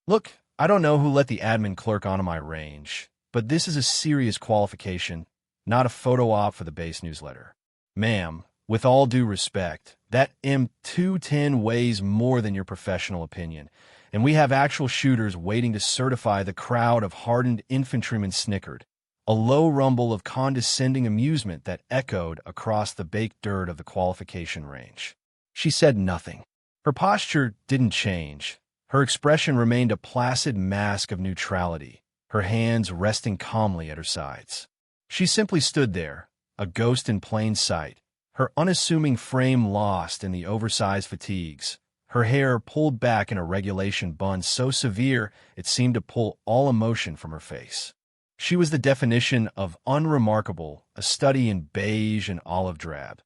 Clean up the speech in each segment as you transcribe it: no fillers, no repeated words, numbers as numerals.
Look, I don't know who let the admin clerk onto my range, but this is a serious qualification, not a photo op for the base newsletter. Ma'am, with all due respect, that M210 weighs more than your professional opinion, and we have actual shooters waiting to certify. The crowd of hardened infantrymen snickered, a low rumble of condescending amusement that echoed across the baked dirt of the qualification range. She said nothing. Her posture didn't change. Her expression remained a placid mask of neutrality, her hands resting calmly at her sides. She simply stood there, a ghost in plain sight, her unassuming frame lost in the oversized fatigues, her hair pulled back in a regulation bun so severe it seemed to pull all emotion from her face. She was the definition of unremarkable, a study in beige and olive drab,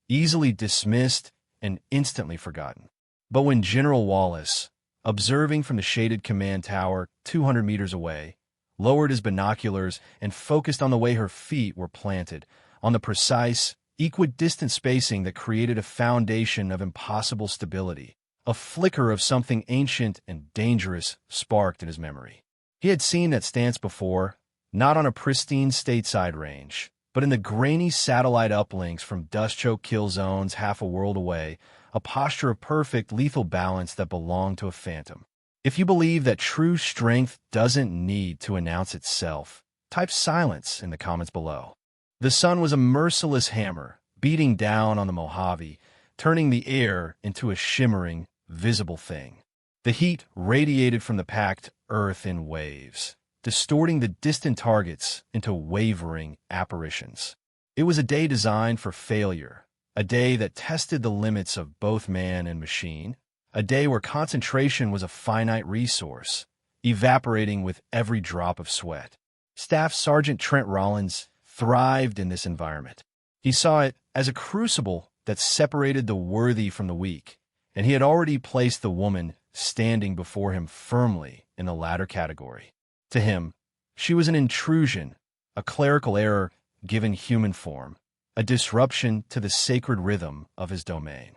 easily dismissed and instantly forgotten. But when General Wallace, observing from the shaded command tower 200 meters away, lowered his binoculars and focused on the way her feet were planted, on the precise, equidistant spacing that created a foundation of impossible stability, a flicker of something ancient and dangerous sparked in his memory. He had seen that stance before, not on a pristine stateside range, but in the grainy satellite uplinks from dust-choked kill zones half a world away, a posture of perfect, lethal balance that belonged to a phantom. If you believe that true strength doesn't need to announce itself, type silence in the comments below. The sun was a merciless hammer, beating down on the Mojave, turning the air into a shimmering, visible thing. The heat radiated from the packed earth in waves, distorting the distant targets into wavering apparitions. It was a day designed for failure, a day that tested the limits of both man and machine, a day where concentration was a finite resource, evaporating with every drop of sweat. Staff Sergeant Trent Rollins thrived in this environment. He saw it as a crucible that separated the worthy from the weak, and he had already placed the woman standing before him firmly in the latter category. To him, she was an intrusion, a clerical error given human form, a disruption to the sacred rhythm of his domain.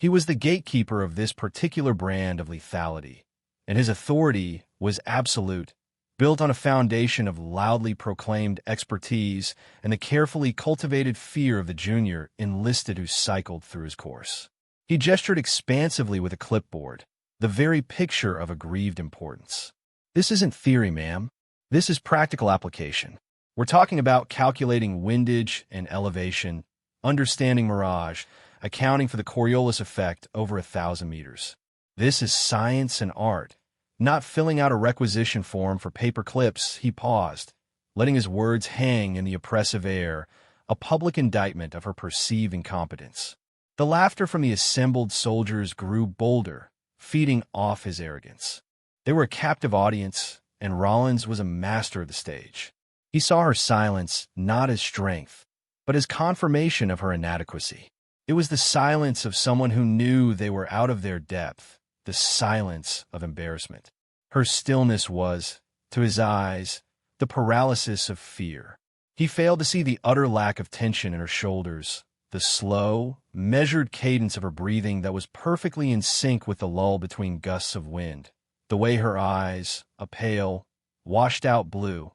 He was the gatekeeper of this particular brand of lethality, and his authority was absolute, built on a foundation of loudly proclaimed expertise and the carefully cultivated fear of the junior enlisted who cycled through his course. He gestured expansively with a clipboard, the very picture of aggrieved importance. This isn't theory, ma'am. This is practical application. We're talking about calculating windage and elevation, understanding mirage, accounting for the Coriolis effect over 1,000 meters. This is science and art, not filling out a requisition form for paper clips. He paused, letting his words hang in the oppressive air, a public indictment of her perceived incompetence. The laughter from the assembled soldiers grew bolder, feeding off his arrogance. They were a captive audience, and Rollins was a master of the stage. He saw her silence not as strength, but as confirmation of her inadequacy. It was the silence of someone who knew they were out of their depth, the silence of embarrassment. Her stillness was, to his eyes, the paralysis of fear. He failed to see the utter lack of tension in her shoulders, the slow, measured cadence of her breathing that was perfectly in sync with the lull between gusts of wind. The way her eyes, a pale, washed-out blue,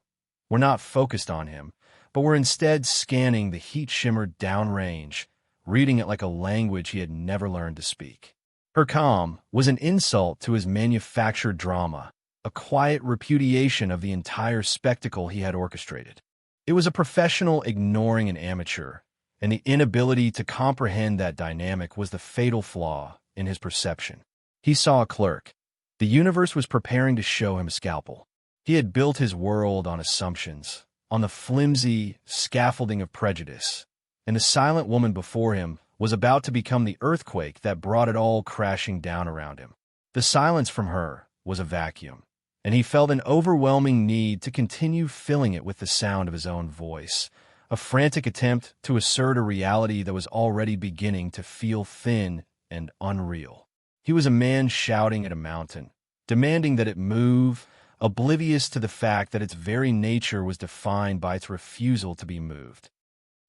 were not focused on him, but were instead scanning the heat-shimmered downrange, reading it like a language he had never learned to speak. Her calm was an insult to his manufactured drama, a quiet repudiation of the entire spectacle he had orchestrated. It was a professional ignoring an amateur, and the inability to comprehend that dynamic was the fatal flaw in his perception. He saw a clerk. The universe was preparing to show him a scalpel. He had built his world on assumptions, on the flimsy scaffolding of prejudice, and the silent woman before him was about to become the earthquake that brought it all crashing down around him. The silence from her was a vacuum, and he felt an overwhelming need to continue filling it with the sound of his own voice, a frantic attempt to assert a reality that was already beginning to feel thin and unreal. He was a man shouting at a mountain, demanding that it move, oblivious to the fact that its very nature was defined by its refusal to be moved.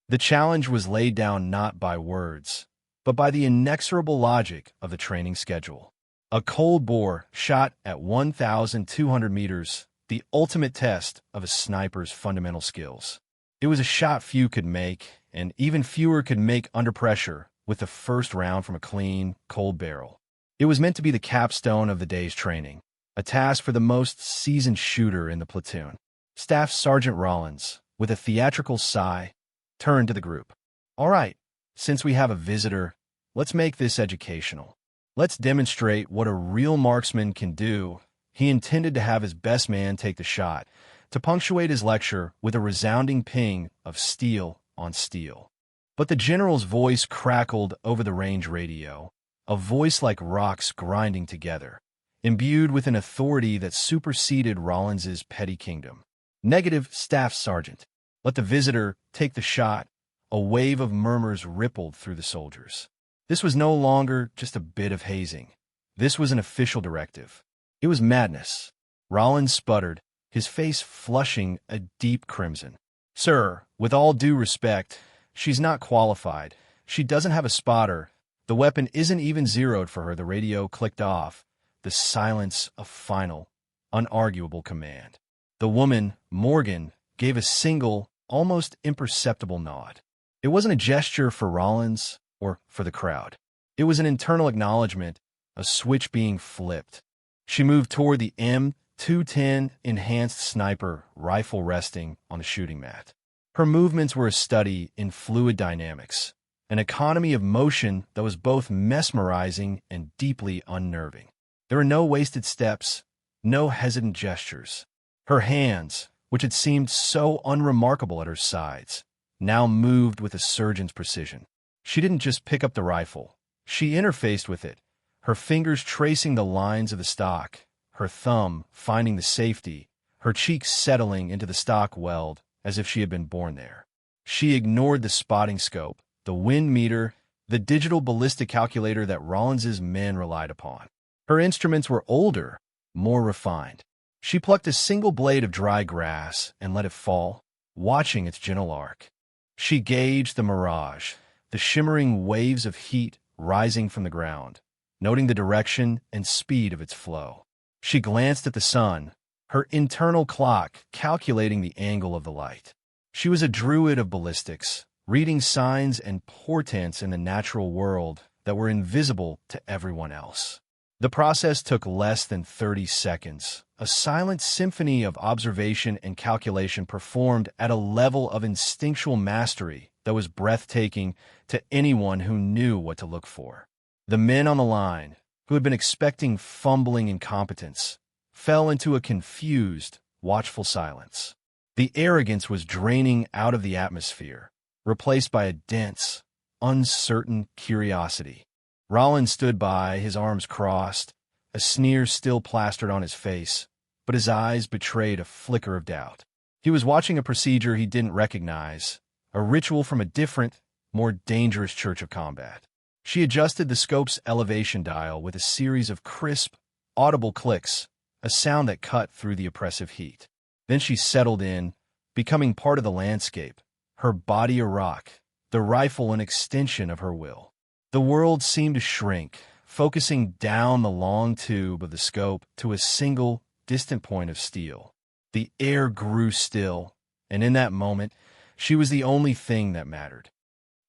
The challenge was laid down not by words, but by the inexorable logic of the training schedule. A cold bore shot at 1,200 meters, the ultimate test of a sniper's fundamental skills. It was a shot few could make, and even fewer could make under pressure with the first round from a clean, cold barrel. It was meant to be the capstone of the day's training, a task for the most seasoned shooter in the platoon. Staff Sergeant Rollins, with a theatrical sigh, turned to the group. "All right, since we have a visitor, let's make this educational. Let's demonstrate what a real marksman can do." He intended to have his best man take the shot, to punctuate his lecture with a resounding ping of steel on steel. But the general's voice crackled over the range radio, a voice like rocks grinding together, imbued with an authority that superseded Rollins's petty kingdom. "Negative, Staff Sergeant. Let the visitor take the shot." A wave of murmurs rippled through the soldiers. This was no longer just a bit of hazing. This was an official directive. It was madness. Rollins sputtered, his face flushing a deep crimson. "Sir, with all due respect, she's not qualified. She doesn't have a spotter. The weapon isn't even zeroed for her." The radio clicked off, the silence a final, unarguable command. The woman, Morgan, gave a single, almost imperceptible nod. It wasn't a gesture for Rollins or for the crowd. It was an internal acknowledgement, a switch being flipped. She moved toward the M210 enhanced sniper rifle resting on the shooting mat. Her movements were a study in fluid dynamics, an economy of motion that was both mesmerizing and deeply unnerving. There were no wasted steps, no hesitant gestures. Her hands, which had seemed so unremarkable at her sides, now moved with a surgeon's precision. She didn't just pick up the rifle. She interfaced with it, her fingers tracing the lines of the stock, her thumb finding the safety, her cheeks settling into the stock weld as if she had been born there. She ignored the spotting scope, the wind meter, the digital ballistic calculator that Rollins's men relied upon. Her instruments were older, more refined. She plucked a single blade of dry grass and let it fall, watching its gentle arc. She gauged the mirage, the shimmering waves of heat rising from the ground, noting the direction and speed of its flow. She glanced at the sun, her internal clock calculating the angle of the light. She was a druid of ballistics, reading signs and portents in the natural world that were invisible to everyone else. The process took less than 30 seconds, a silent symphony of observation and calculation performed at a level of instinctual mastery that was breathtaking to anyone who knew what to look for. The men on the line, who had been expecting fumbling incompetence, fell into a confused, watchful silence. The arrogance was draining out of the atmosphere, replaced by a dense, uncertain curiosity. Rollins stood by, his arms crossed, a sneer still plastered on his face, but his eyes betrayed a flicker of doubt. He was watching a procedure he didn't recognize, a ritual from a different, more dangerous church of combat. She adjusted the scope's elevation dial with a series of crisp, audible clicks, a sound that cut through the oppressive heat. Then she settled in, becoming part of the landscape, her body a rock, the rifle an extension of her will. The world seemed to shrink, focusing down the long tube of the scope to a single, distant point of steel. The air grew still, and in that moment, she was the only thing that mattered.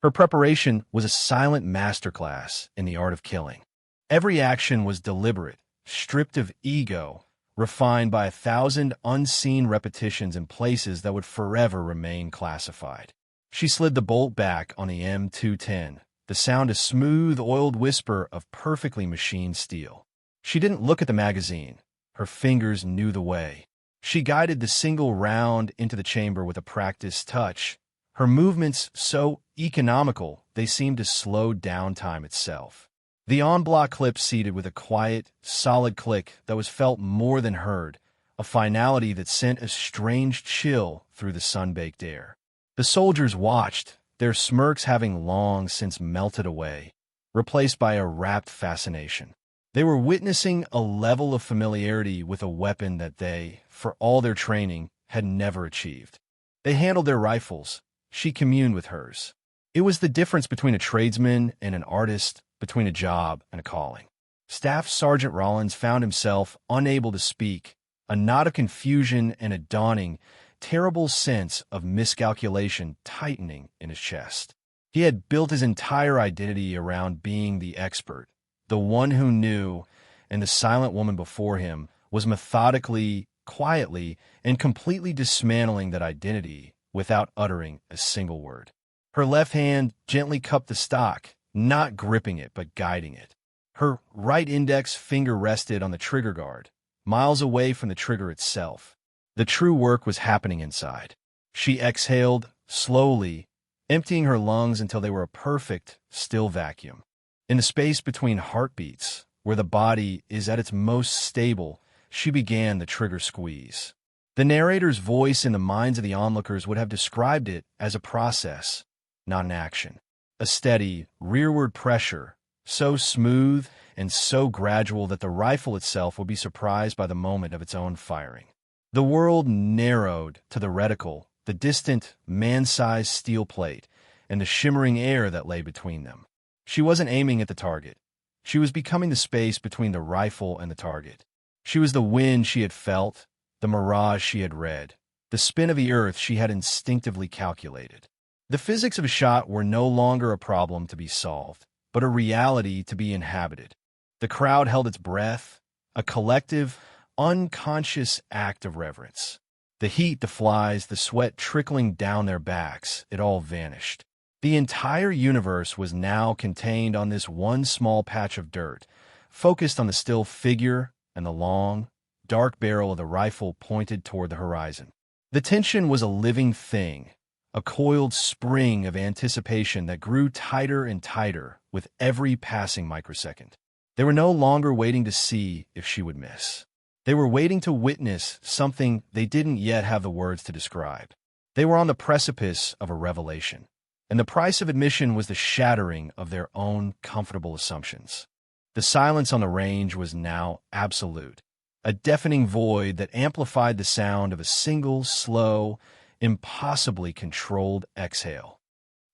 Her preparation was a silent masterclass in the art of killing. Every action was deliberate, stripped of ego, refined by 1,000 unseen repetitions in places that would forever remain classified. She slid the bolt back on the M210, the sound a smooth, oiled whisper of perfectly machined steel. She didn't look at the magazine. Her fingers knew the way. She guided the single round into the chamber with a practiced touch, her movements so economical they seemed to slow down time itself. The en-bloc clip seated with a quiet, solid click that was felt more than heard, a finality that sent a strange chill through the sun-baked air. The soldiers watched, their smirks having long since melted away, replaced by a rapt fascination. They were witnessing a level of familiarity with a weapon that they, for all their training, had never achieved. They handled their rifles. She communed with hers. It was the difference between a tradesman and an artist, between a job and a calling. Staff Sergeant Rollins found himself unable to speak, a knot of confusion and a dawning, terrible sense of miscalculation tightening in his chest. He had built his entire identity around being the expert, the one who knew, and the silent woman before him was methodically, quietly, and completely dismantling that identity without uttering a single word. Her left hand gently cupped the stock, not gripping it but guiding it. Her right index finger rested on the trigger guard, miles away from the trigger itself. The true work was happening inside. She exhaled, slowly, emptying her lungs until they were a perfect, still vacuum. In the space between heartbeats, where the body is at its most stable, she began the trigger squeeze. The narrator's voice in the minds of the onlookers would have described it as a process, not an action. A steady, rearward pressure, so smooth and so gradual that the rifle itself would be surprised by the moment of its own firing. The world narrowed to the reticle, the distant, man-sized steel plate, and the shimmering air that lay between them. She wasn't aiming at the target. She was becoming the space between the rifle and the target. She was the wind she had felt, the mirage she had read, the spin of the earth she had instinctively calculated. The physics of a shot were no longer a problem to be solved, but a reality to be inhabited. The crowd held its breath, a collective, unconscious act of reverence. The heat, the flies, the sweat trickling down their backs, it all vanished. The entire universe was now contained on this one small patch of dirt, focused on the still figure and the long, dark barrel of the rifle pointed toward the horizon. The tension was a living thing, a coiled spring of anticipation that grew tighter and tighter with every passing microsecond. They were no longer waiting to see if she would miss. They were waiting to witness something they didn't yet have the words to describe. They were on the precipice of a revelation, and the price of admission was the shattering of their own comfortable assumptions. The silence on the range was now absolute, a deafening void that amplified the sound of a single, slow, impossibly controlled exhale.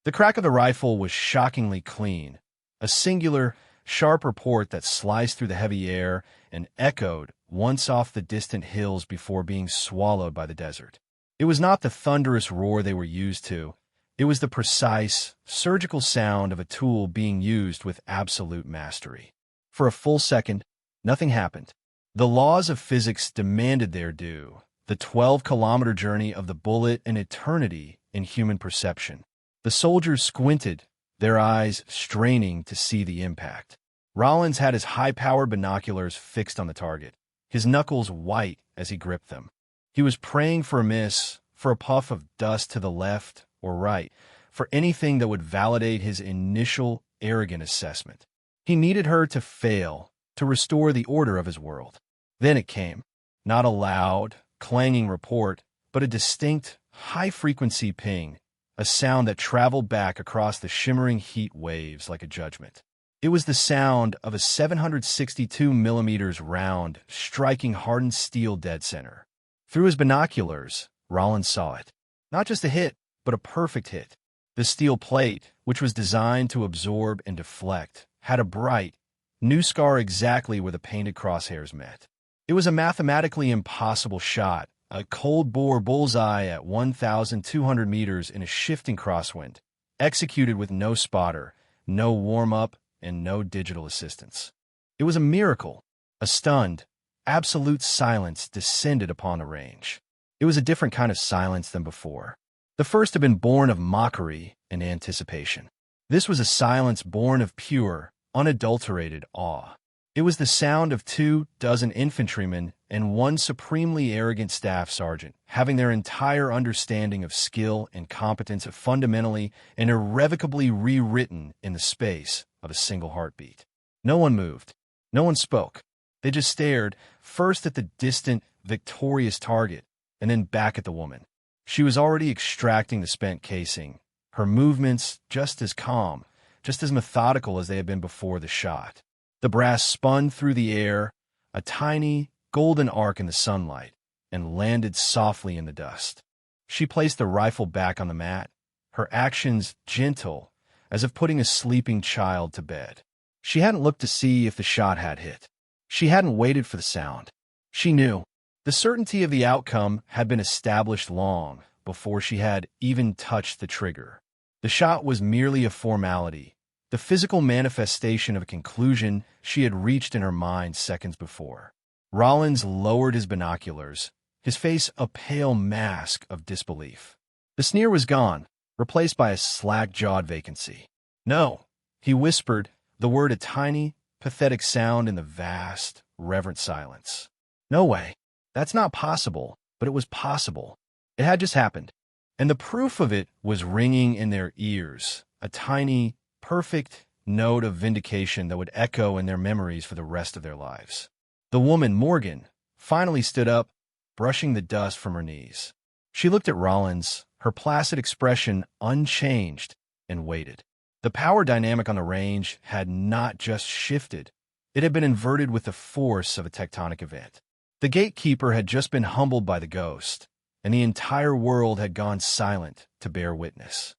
The crack of the rifle was shockingly clean, a singular, sharp report that sliced through the heavy air and echoed once off the distant hills before being swallowed by the desert. It was not the thunderous roar they were used to. It was the precise, surgical sound of a tool being used with absolute mastery. For a full second, nothing happened. The laws of physics demanded their due, the 12-kilometer journey of the bullet an eternity in human perception. The soldiers squinted, their eyes straining to see the impact. Rollins had his high-powered binoculars fixed on the target, his knuckles white as he gripped them. He was praying for a miss, for a puff of dust to the left or right, for anything that would validate his initial arrogant assessment. He needed her to fail, to restore the order of his world. Then it came, not a loud, clanging report, but a distinct, high-frequency ping, a sound that traveled back across the shimmering heat waves like a judgment. It was the sound of a 762 millimeters round striking hardened steel dead center. Through his binoculars, Rollins saw it. Not just a hit, but a perfect hit. The steel plate, which was designed to absorb and deflect, had a bright, new scar exactly where the painted crosshairs met. It was a mathematically impossible shot, a cold-bore bullseye at 1,200 meters in a shifting crosswind, executed with no spotter, no warm-up, and no digital assistance. It was a miracle. A stunned, absolute silence descended upon the range. It was a different kind of silence than before. The first had been born of mockery and anticipation. This was a silence born of pure, unadulterated awe. It was the sound of 24 infantrymen and one supremely arrogant staff sergeant, having their entire understanding of skill and competence fundamentally and irrevocably rewritten in the space of a single heartbeat. No one moved. No one spoke. They just stared, first at the distant, victorious target, and then back at the woman. She was already extracting the spent casing, her movements just as calm, just as methodical as they had been before the shot. The brass spun through the air, a tiny, golden arc in the sunlight, and landed softly in the dust. She placed the rifle back on the mat, her actions gentle, as if putting a sleeping child to bed. She hadn't looked to see if the shot had hit. She hadn't waited for the sound. She knew. The certainty of the outcome had been established long before she had even touched the trigger. The shot was merely a formality, the physical manifestation of a conclusion she had reached in her mind seconds before. Rollins lowered his binoculars, his face a pale mask of disbelief. The sneer was gone, replaced by a slack-jawed vacancy. "No," he whispered, the word a tiny, pathetic sound in the vast, reverent silence. "No way. That's not possible," but it was possible. It had just happened. And the proof of it was ringing in their ears, a tiny, perfect note of vindication that would echo in their memories for the rest of their lives. The woman, Morgan, finally stood up, brushing the dust from her knees. She looked at Rollins, her placid expression unchanged, and waited. The power dynamic on the range had not just shifted. It had been inverted with the force of a tectonic event. The gatekeeper had just been humbled by the ghost, and the entire world had gone silent to bear witness.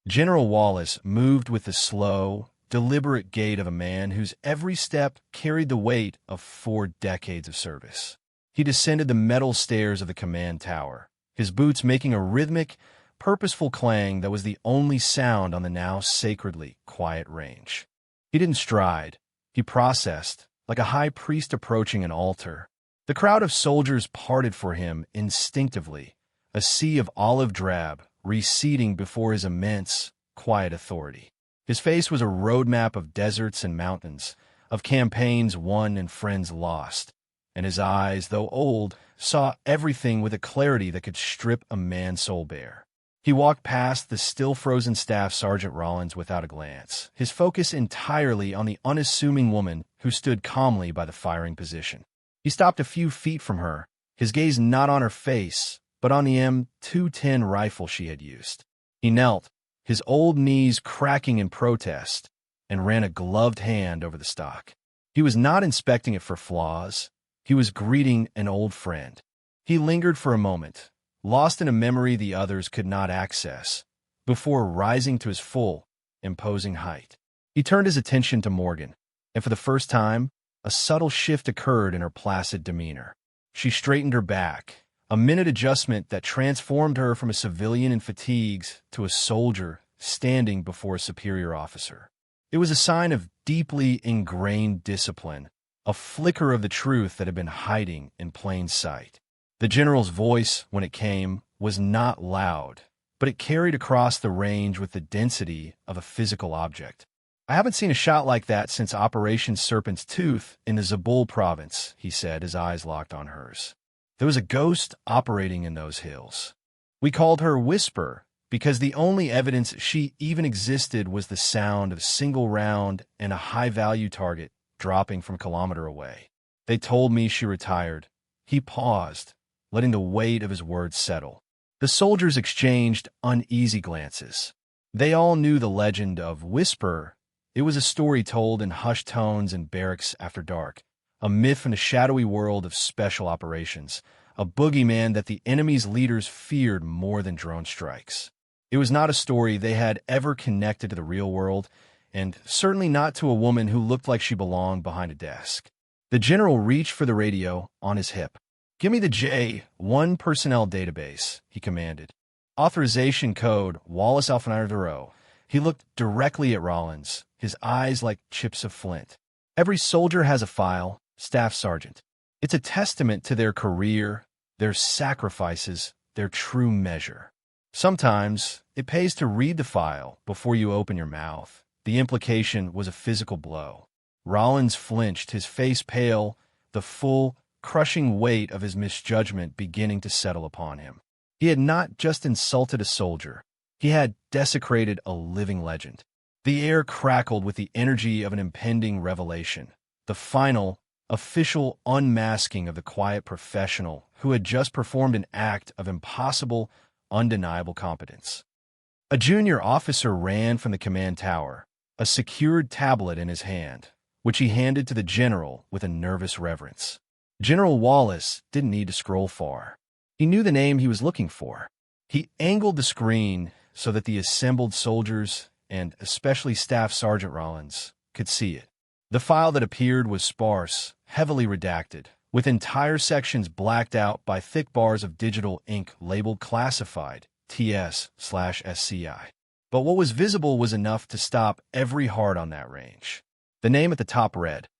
General Wallace moved with the slow, deliberate gait of a man whose every step carried the weight of 4 decades of service. He descended the metal stairs of the command tower, his boots making a rhythmic, purposeful clang that was the only sound on the now sacredly quiet range. He didn't stride. He processed, like a high priest approaching an altar. The crowd of soldiers parted for him instinctively, a sea of olive drab receding before his immense, quiet authority. His face was a roadmap of deserts and mountains, of campaigns won and friends lost, and his eyes, though old, saw everything with a clarity that could strip a man's soul bare. He walked past the still-frozen Staff Sergeant Rollins without a glance, his focus entirely on the unassuming woman who stood calmly by the firing position. He stopped a few feet from her, his gaze not on her face, but on the M210 rifle she had used. He knelt, his old knees cracking in protest, and ran a gloved hand over the stock. He was not inspecting it for flaws. He was greeting an old friend. He lingered for a moment, lost in a memory the others could not access, before rising to his full, imposing height. He turned his attention to Morgan, and for the first time, a subtle shift occurred in her placid demeanor. She straightened her back, a minute adjustment that transformed her from a civilian in fatigues to a soldier standing before a superior officer. It was a sign of deeply ingrained discipline, a flicker of the truth that had been hiding in plain sight. The general's voice, when it came, was not loud, but it carried across the range with the density of a physical object. "I haven't seen a shot like that since Operation Serpent's Tooth in the Zabul province," he said, his eyes locked on hers. "There was a ghost operating in those hills. We called her Whisper because the only evidence she even existed was the sound of a single round and a high-value target dropping from a kilometer away. They told me she retired." He paused, letting the weight of his words settle. The soldiers exchanged uneasy glances. They all knew the legend of Whisper. It was a story told in hushed tones in barracks after dark, a myth from the shadowy world of special operations, a boogeyman that the enemy's leaders feared more than drone strikes. It was not a story they had ever connected to the real world, and certainly not to a woman who looked like she belonged behind a desk. The general reached for the radio on his hip. "Give me the J1 personnel database," he commanded. Authorization code Wallace Alfanaro. He looked directly at Rollins, his eyes like chips of flint. "Every soldier has a file, Staff Sergeant. It's a testament to their career, their sacrifices, their true measure. Sometimes it pays to read the file before you open your mouth." The implication was a physical blow. Rollins flinched, his face pale, the full, crushing weight of his misjudgment beginning to settle upon him. He had not just insulted a soldier. He had desecrated a living legend. The air crackled with the energy of an impending revelation, the final, official unmasking of the quiet professional who had just performed an act of impossible, undeniable competence. A junior officer ran from the command tower, a secured tablet in his hand, which he handed to the general with a nervous reverence. General Wallace didn't need to scroll far. He knew the name he was looking for. He angled the screen so that the assembled soldiers, and especially Staff Sergeant Rollins, could see it. The file that appeared was sparse, heavily redacted, with entire sections blacked out by thick bars of digital ink labeled classified, TS/SCI. But what was visible was enough to stop every heart on that range. The name at the top read,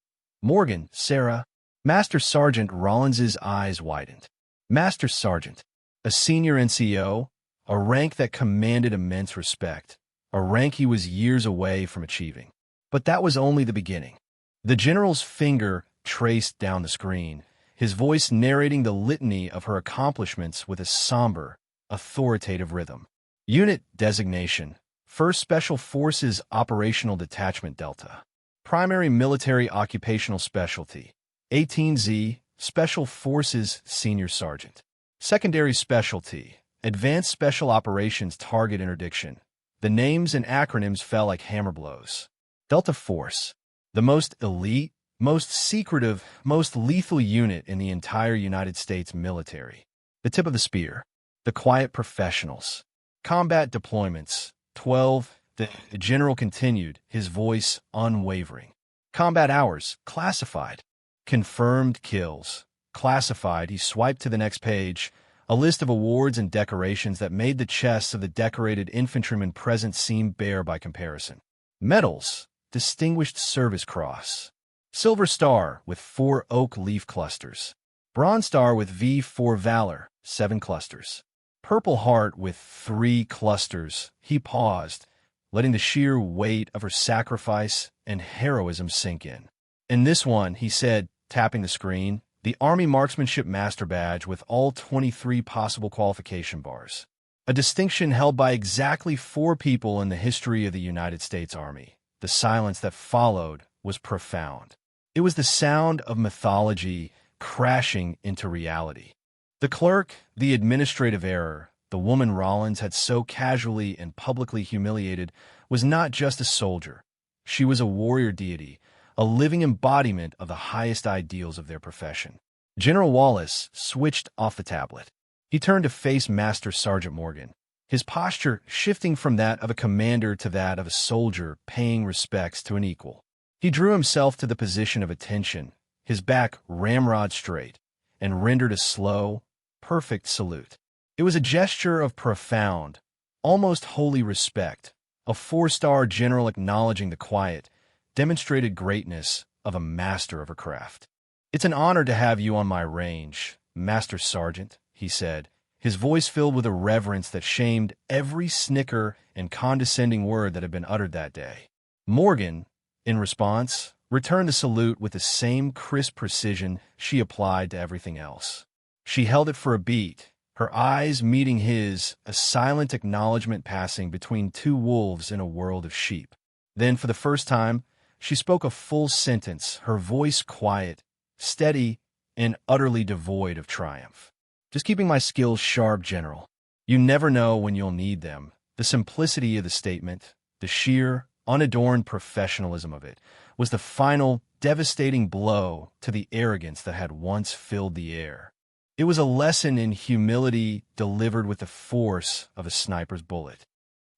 Morgan, Sarah. Master Sergeant Rollins's eyes widened. Master Sergeant, a senior NCO, a rank that commanded immense respect, a rank he was years away from achieving. But that was only the beginning. The general's finger traced down the screen, his voice narrating the litany of her accomplishments with a somber, authoritative rhythm. Unit designation: 1st Special Forces Operational Detachment Delta. Primary Military Occupational Specialty: 18Z, Special Forces Senior Sergeant. Secondary Specialty: Advanced Special Operations Target Interdiction. The names and acronyms fell like hammer blows. Delta Force: the most elite, most secretive, most lethal unit in the entire United States military. The tip of the spear: the quiet professionals. Combat deployments: 12. The general continued, his voice unwavering. Combat hours: classified. Confirmed kills: classified. He swiped to the next page, a list of awards and decorations that made the chests of the decorated infantrymen present seem bare by comparison. Medals: Distinguished Service Cross. Silver Star with 4 oak leaf clusters. Bronze Star with V for Valor, 7 clusters. Purple Heart with 3 clusters. He paused, letting the sheer weight of her sacrifice and heroism sink in. And this one, he said, tapping the screen, the Army Marksmanship Master Badge with all 23 possible qualification bars. A distinction held by exactly 4 people in the history of the United States Army. The silence that followed was profound. It was the sound of mythology crashing into reality. The clerk, the administrative error, the woman Rollins had so casually and publicly humiliated, was not just a soldier. She was a warrior deity, a living embodiment of the highest ideals of their profession. General Wallace switched off the tablet. He turned to face Master Sergeant Morgan, his posture shifting from that of a commander to that of a soldier paying respects to an equal. He drew himself to the position of attention, his back ramrod straight, and rendered a slow, perfect salute. It was a gesture of profound, almost holy respect, a 4-star general acknowledging the quiet, demonstrated greatness of a master of her craft. "It's an honor to have you on my range, Master Sergeant," he said, his voice filled with a reverence that shamed every snicker and condescending word that had been uttered that day. Morgan, in response, returned the salute with the same crisp precision she applied to everything else. She held it for a beat, her eyes meeting his, a silent acknowledgement passing between 2 wolves in a world of sheep. Then, for the first time, she spoke a full sentence, her voice quiet, steady, and utterly devoid of triumph. "Just keeping my skills sharp, General. You never know when you'll need them." The simplicity of the statement, the sheer, unadorned professionalism of it, was the final, devastating blow to the arrogance that had once filled the air. It was a lesson in humility delivered with the force of a sniper's bullet.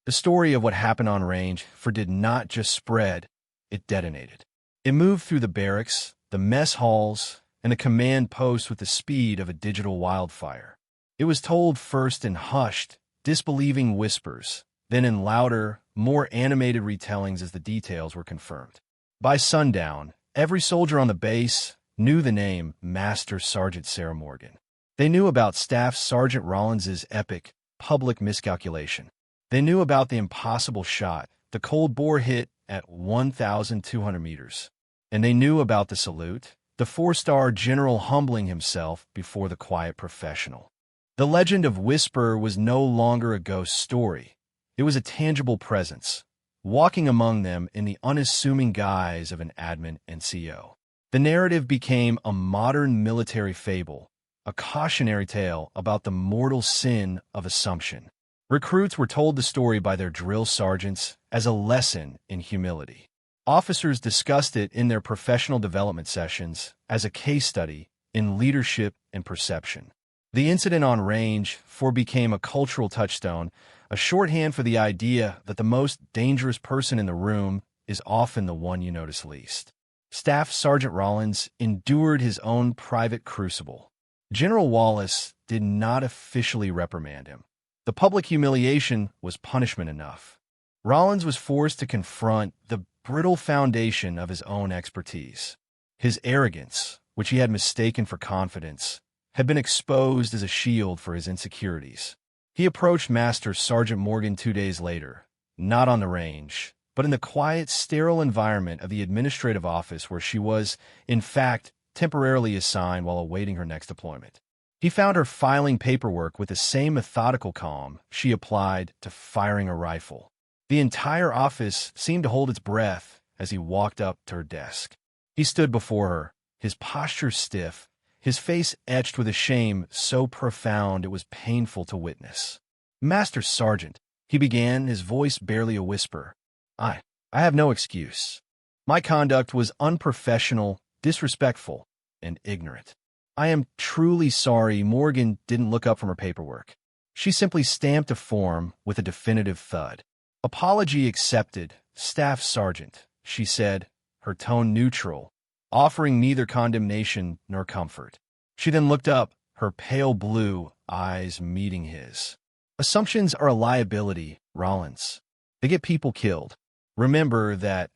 The story of what happened on range did not just spread, it detonated. It moved through the barracks, the mess halls, and the command post with the speed of a digital wildfire. It was told first in hushed, disbelieving whispers, then in louder, more animated retellings as the details were confirmed. By sundown, every soldier on the base knew the name Master Sergeant Sarah Morgan. They knew about Staff Sergeant Rollins's epic, public miscalculation. They knew about the impossible shot, the cold bore hit at 1,200 meters. And they knew about the salute, the 4-star general humbling himself before the quiet professional. The legend of Whisper was no longer a ghost story. It was a tangible presence, walking among them in the unassuming guise of an admin NCO. The narrative became a modern military fable, a cautionary tale about the mortal sin of assumption. Recruits were told the story by their drill sergeants as a lesson in humility. Officers discussed it in their professional development sessions as a case study in leadership and perception. The incident on range became a cultural touchstone, a shorthand for the idea that the most dangerous person in the room is often the one you notice least. Staff Sergeant Rollins endured his own private crucible. General Wallace did not officially reprimand him. The public humiliation was punishment enough. Rollins was forced to confront the brittle foundation of his own expertise. His arrogance, which he had mistaken for confidence, had been exposed as a shield for his insecurities. He approached Master Sergeant Morgan 2 days later, not on the range, but in the quiet, sterile environment of the administrative office where she was, in fact, temporarily assigned while awaiting her next deployment. He found her filing paperwork with the same methodical calm she applied to firing a rifle. The entire office seemed to hold its breath as he walked up to her desk. He stood before her, his posture stiff, his face etched with a shame so profound it was painful to witness. "Master Sergeant," he began, his voice barely a whisper, I have no excuse. My conduct was unprofessional, disrespectful, and ignorant. I am truly sorry Morgan didn't look up from her paperwork. She simply stamped a form with a definitive thud. "Apology accepted, Staff Sergeant," she said, her tone neutral, offering neither condemnation nor comfort. She then looked up, her pale blue eyes meeting his. "Assumptions are a liability, Rollins. They get people killed. Remember that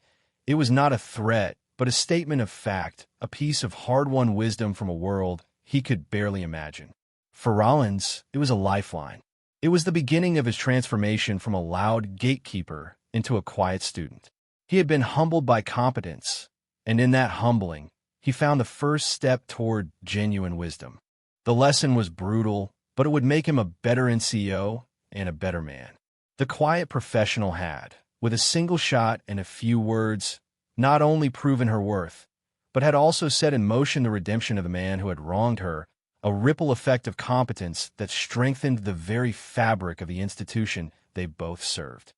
it was not a threat, but a statement of fact, a piece of hard-won wisdom from a world he could barely imagine." For Rollins, it was a lifeline. It was the beginning of his transformation from a loud gatekeeper into a quiet student. He had been humbled by competence, and in that humbling, he found the first step toward genuine wisdom. The lesson was brutal, but it would make him a better NCO and a better man. The quiet professional had, with a single shot and a few words, not only proven her worth, but had also set in motion the redemption of the man who had wronged her, a ripple effect of competence that strengthened the very fabric of the institution they both served.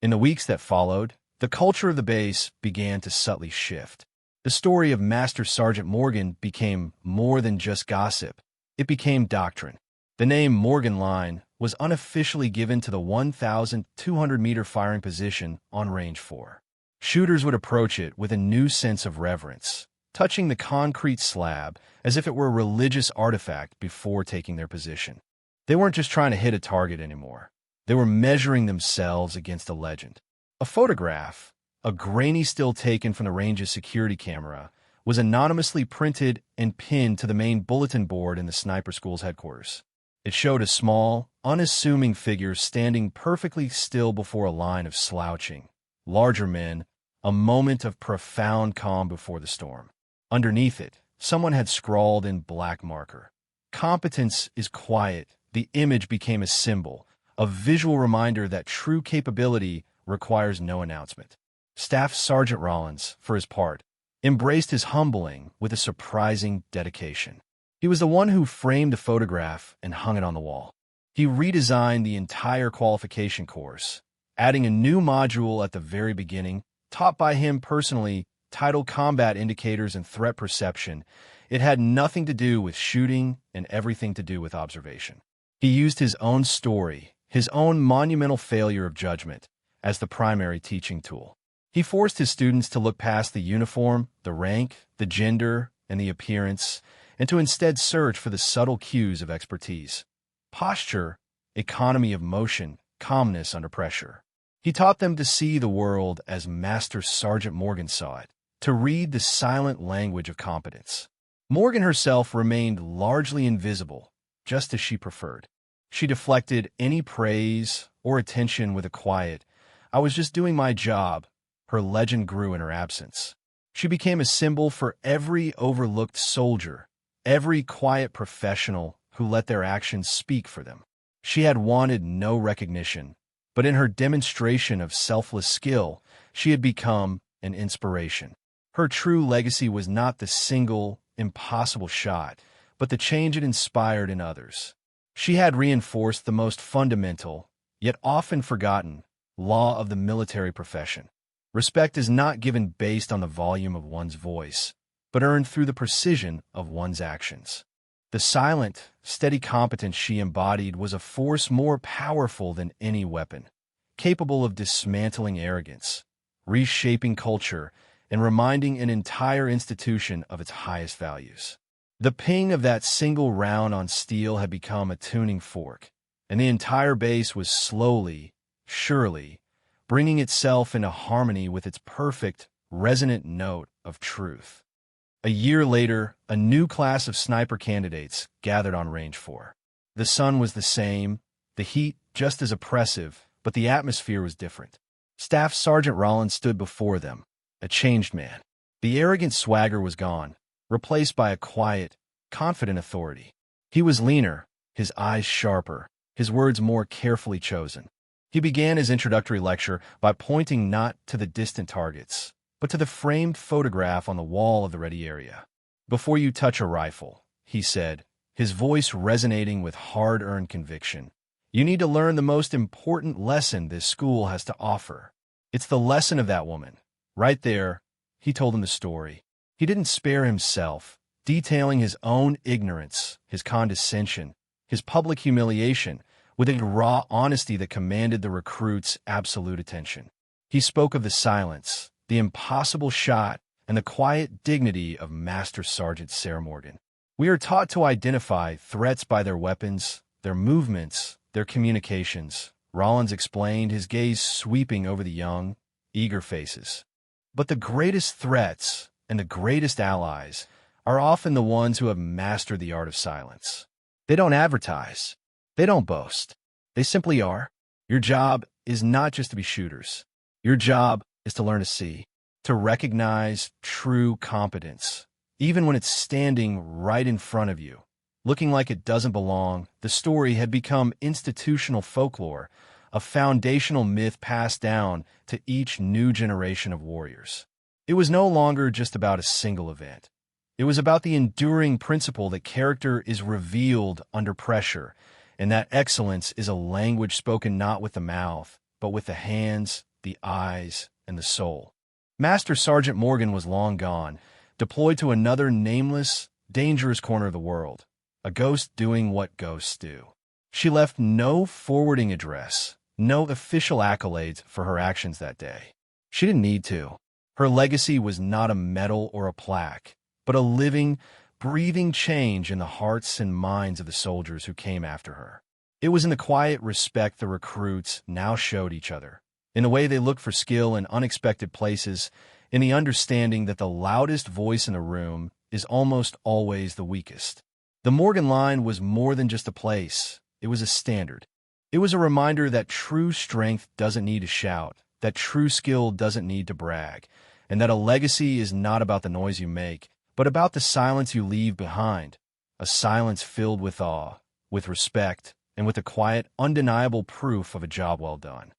In the weeks that followed, the culture of the base began to subtly shift. The story of Master Sergeant Morgan became more than just gossip. It became doctrine. The name Morgan Line was unofficially given to the 1,200-meter firing position on Range 4. Shooters would approach it with a new sense of reverence, touching the concrete slab as if it were a religious artifact before taking their position. They weren't just trying to hit a target anymore. They were measuring themselves against a legend. A photograph, a grainy still taken from the range's security camera, was anonymously printed and pinned to the main bulletin board in the sniper school's headquarters. It showed a small, unassuming figure standing perfectly still before a line of slouching, larger men, a moment of profound calm before the storm. Underneath it, someone had scrawled in black marker, "Competence is quiet." The image became a symbol, a visual reminder that true capability requires no announcement. Staff Sergeant Rollins, for his part, embraced his humbling with a surprising dedication. He was the one who framed the photograph and hung it on the wall. He redesigned the entire qualification course, adding a new module at the very beginning, taught by him personally, titled Combat Indicators and Threat Perception. It had nothing to do with shooting and everything to do with observation. He used his own story, his own monumental failure of judgment, as the primary teaching tool. He forced his students to look past the uniform, the rank, the gender, and the appearance, and to instead search for the subtle cues of expertise. Posture, economy of motion, calmness under pressure. He taught them to see the world as Master Sergeant Morgan saw it, to read the silent language of competence. Morgan herself remained largely invisible, just as she preferred. She deflected any praise or attention with a quiet, "I was just doing my job." Her legend grew in her absence. She became a symbol for every overlooked soldier, every quiet professional who let their actions speak for them. She had wanted no recognition, but in her demonstration of selfless skill, she had become an inspiration. Her true legacy was not the single, impossible shot, but the change it inspired in others. She had reinforced the most fundamental, yet often forgotten, law of the military profession. Respect is not given based on the volume of one's voice, but earned through the precision of one's actions. The silent, steady competence she embodied was a force more powerful than any weapon, capable of dismantling arrogance, reshaping culture, and reminding an entire institution of its highest values. The ping of that single round on steel had become a tuning fork, and the entire base was slowly, surely, bringing itself into harmony with its perfect, resonant note of truth. A year later, a new class of sniper candidates gathered on Range 4. The sun was the same, the heat just as oppressive, but the atmosphere was different. Staff Sergeant Rollins stood before them, a changed man. The arrogant swagger was gone, replaced by a quiet, confident authority. He was leaner, his eyes sharper, his words more carefully chosen. He began his introductory lecture by pointing not to the distant targets, but to the framed photograph on the wall of the ready area. "Before you touch a rifle," he said, his voice resonating with hard-earned conviction, "you need to learn the most important lesson this school has to offer. It's the lesson of that woman. Right there," he told them the story. He didn't spare himself, detailing his own ignorance, his condescension, his public humiliation, with a raw honesty that commanded the recruits' absolute attention. He spoke of the silence, the impossible shot, and the quiet dignity of Master Sergeant Sarah Morgan. "We are taught to identify threats by their weapons, their movements, their communications," Rollins explained, his gaze sweeping over the young, eager faces. "But the greatest threats and the greatest allies are often the ones who have mastered the art of silence. They don't advertise. They don't boast. They simply are. Your job is not just to be shooters. Your job is to learn to see, to recognize true competence, even when it's standing right in front of you, looking like it doesn't belong." The story had become institutional folklore, a foundational myth passed down to each new generation of warriors. It was no longer just about a single event. It was about the enduring principle that character is revealed under pressure, and that excellence is a language spoken not with the mouth, but with the hands, the eyes, and the soul. Master Sergeant Morgan was long gone, deployed to another nameless, dangerous corner of the world, a ghost doing what ghosts do. She left no forwarding address, no official accolades for her actions that day. She didn't need to. Her legacy was not a medal or a plaque, but a living, breathing change in the hearts and minds of the soldiers who came after her. It was in the quiet respect the recruits now showed each other, in the way they looked for skill in unexpected places, in the understanding that the loudest voice in the room is almost always the weakest. The Morgan line was more than just a place. It was a standard. It was a reminder that true strength doesn't need to shout, that true skill doesn't need to brag, and that a legacy is not about the noise you make, but about the silence you leave behind, a silence filled with awe, with respect, and with the quiet, undeniable proof of a job well done.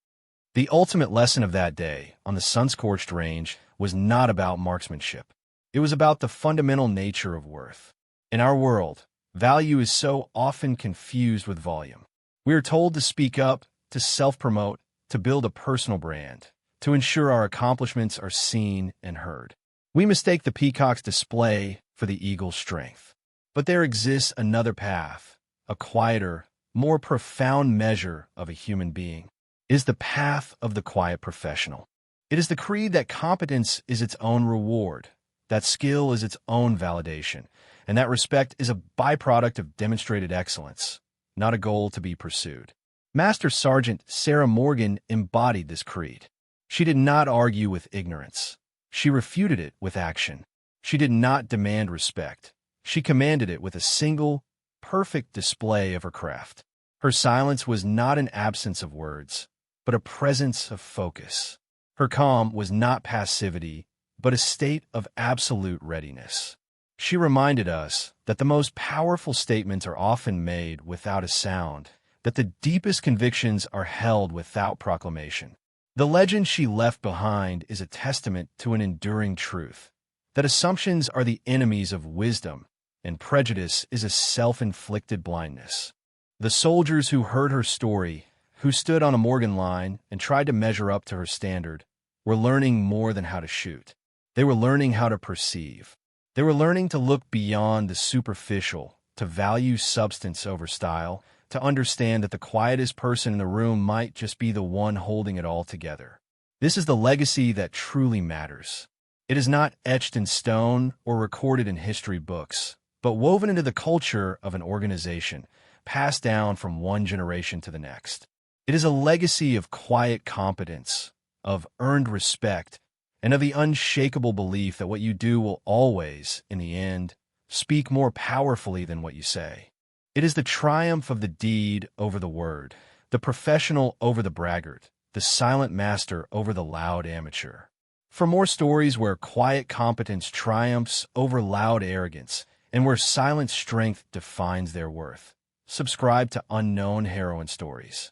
The ultimate lesson of that day, on the sun-scorched range, was not about marksmanship. It was about the fundamental nature of worth. In our world, value is so often confused with volume. We are told to speak up, to self-promote, to build a personal brand, to ensure our accomplishments are seen and heard. We mistake the peacock's display for the eagle's strength. But there exists another path, a quieter, more profound measure of a human being. It is the path of the quiet professional. It is the creed that competence is its own reward, that skill is its own validation, and that respect is a byproduct of demonstrated excellence, not a goal to be pursued. Master Sergeant Sarah Morgan embodied this creed. She did not argue with ignorance. She refuted it with action. She did not demand respect. She commanded it with a single, perfect display of her craft. Her silence was not an absence of words, but a presence of focus. Her calm was not passivity, but a state of absolute readiness. She reminded us that the most powerful statements are often made without a sound, that the deepest convictions are held without proclamation. The legend she left behind is a testament to an enduring truth, that assumptions are the enemies of wisdom, and prejudice is a self-inflicted blindness. The soldiers who heard her story, who stood on a Morgan line and tried to measure up to her standard, were learning more than how to shoot. They were learning how to perceive. They were learning to look beyond the superficial, to value substance over style, to understand that the quietest person in the room might just be the one holding it all together. This is the legacy that truly matters. It is not etched in stone or recorded in history books, but woven into the culture of an organization, passed down from one generation to the next. It is a legacy of quiet competence, of earned respect, and of the unshakable belief that what you do will always, in the end, speak more powerfully than what you say. It is the triumph of the deed over the word, the professional over the braggart, the silent master over the loud amateur. For more stories where quiet competence triumphs over loud arrogance and where silent strength defines their worth, subscribe to Unknown Heroine Stories.